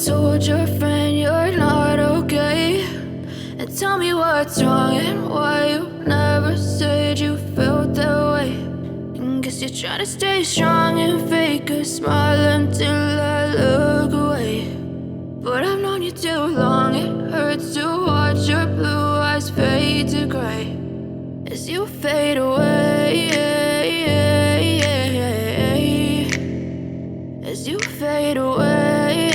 told your friend you're not okay, and tell me what's wrong and why you never said you felt that way. And guess you're trying to stay strong and fake a smile until I look away. But I've known you too long, it hurts to watch your blue eyes fade to gray as you fade away, as you fade away.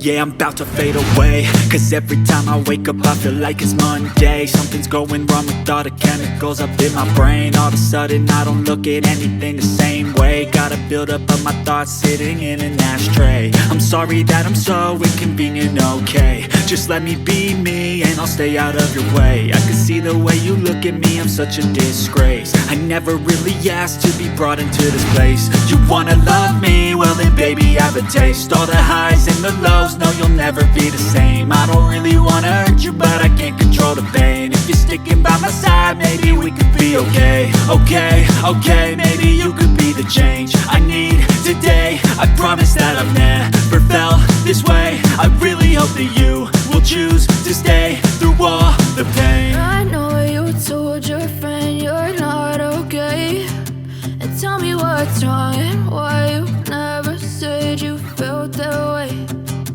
Yeah, I'm about to fade away, cause every time I wake up I feel like it's Monday. Something's going wrong with all the chemicals up in my brain. All of a sudden I don't look at anything the same way. Gotta build up of my thoughts sitting in an ashtray. I'm sorry that I'm so inconvenient, okay. Just let me be me and I'll stay out of your way. I can see the way you look at me, I'm such a disgrace. I never really asked to be brought into this place. You wanna love me? Well then baby I have a taste. All the highs and the lows, no you'll never be the same. I don't really wanna hurt you but I can't control the pain. If you're sticking by my side maybe we could be okay. Okay, maybe you could be the change I need today. I promise that I've never felt this way. I really hope that you will choose to stay through all the pain. I know you told your friend you're not okay, and tell me what's wrong and why you never said you felt that way.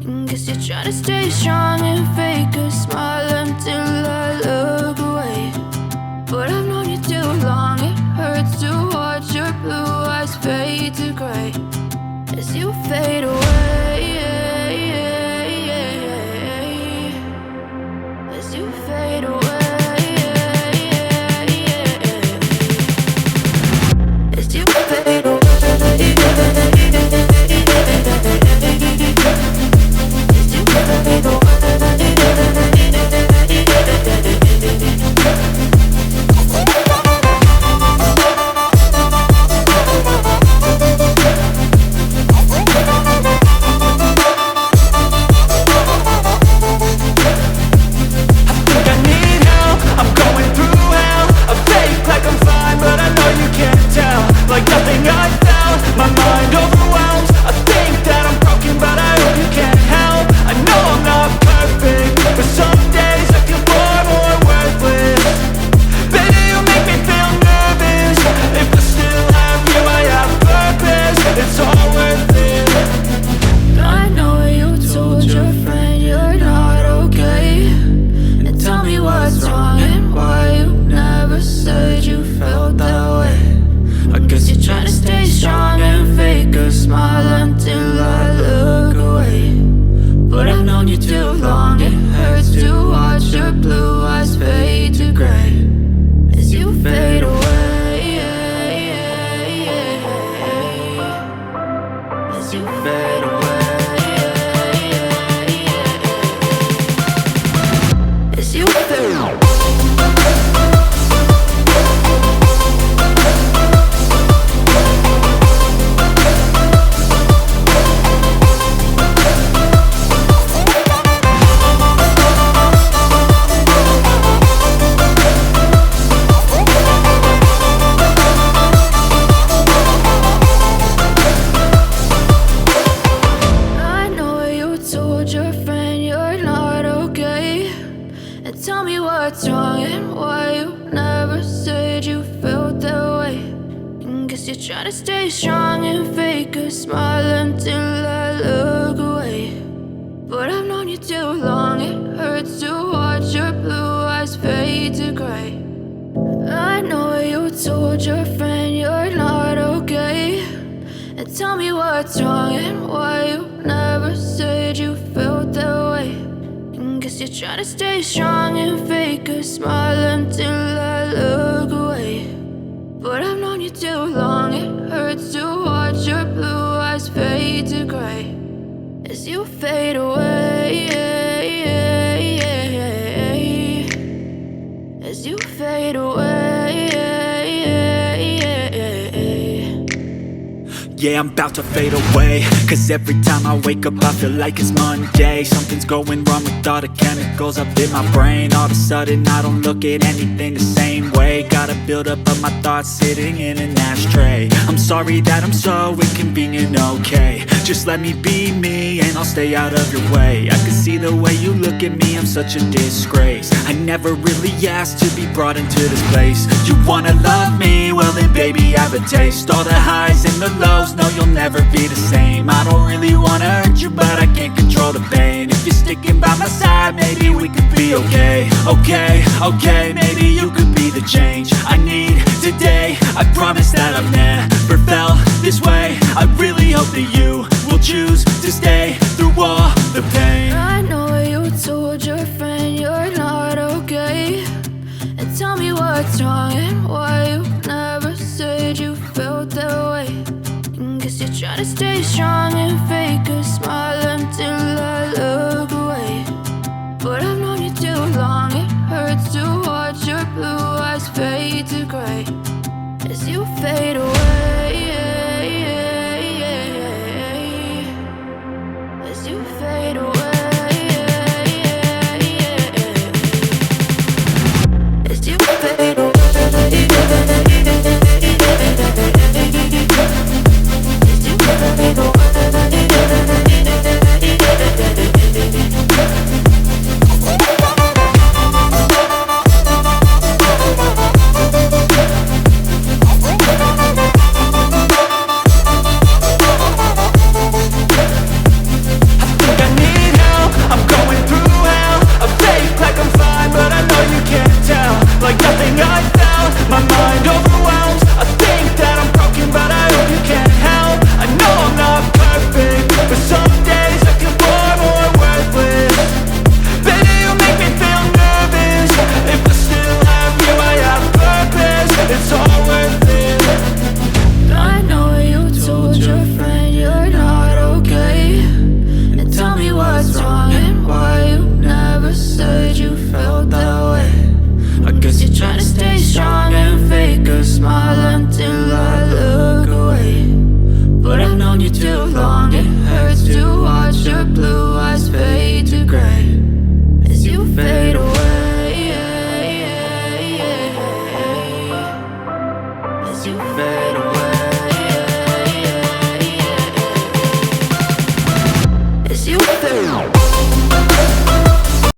And guess you're trying to stay strong and fake a smile until I look away. But I've known you too long, it hurts to watch your blue eyes fade to gray as you fade away, as you fade away, as you fade away. Like nothing I felt, my mind overwhelmed. I think that I'm broken but I hope you can't help. I know I'm not perfect, but some days I feel far more worthless. Baby, you make me feel nervous. If I still have you, I have purpose. It's all worth it. I know you told your friend you're not okay, and tell me what's wrong and why you never said you felt that way. I guess you're trying to stay strong and fake a smile until I look away. But I've known you too long, it hurts to watch your blue eyes fade to gray as you fade away, as you fade away, as you fade away. Tell me what's wrong and why you never said you felt that way. And guess you're trying to stay strong and fake a smile until I look away. But I've known you too long, it hurts to watch your blue eyes fade to gray. I know you told your friend you're not okay, and tell me what's wrong and why you never said you felt that way. Guess you're trying to stay strong and fake a smile until I look away. But I've known you too long, it hurts to watch your blue eyes fade to gray as you fade away, as you fade away. Yeah, I'm about to fade away, cause every time I wake up I feel like it's Monday. Something's going wrong with all the chemicals up in my brain. All of a sudden I don't look at anything the same way. Gotta build up of my thoughts sitting in an ashtray. I'm sorry that I'm so inconvenient, okay. Just let me be me and I'll stay out of your way. I can see the way you look at me, I'm such a disgrace. I never really asked to be brought into this place. You wanna love me? Well then baby, have a taste. All the highs and the lows, no you'll never be the same. I don't really wanna hurt you, but I can't control the pain. If you're sticking by my side, maybe we could be okay. Okay, maybe you could be the change I need today. I promise that I've never felt this way. I really hope that you will choose to stay through all the pain. I know you told your friend you're not okay, and tell me what's wrong and why you never said you felt that way. And guess you're trying to stay strong and fake a smile until I look away. But I've known you too long, it hurts to watch your blue eyes fade to gray as you fade away. As you fade away. As you fade away. As you fade away. Like nothing I found, my mind overwhelms. I think that I'm broken, but I hope you can't help. I know I'm not perfect, but some days I feel far more worthless. Baby, you make me feel nervous. If I still have you, I have purpose. It's all worth it. I know you told your friend you're not okay, and tell me what's wrong and why you never said you felt that way. I guess you're trying to stay strong and fake a smile until I look away. But I've known you too long, it hurts to watch your blue eyes fade to gray as you fade away. As you fade away.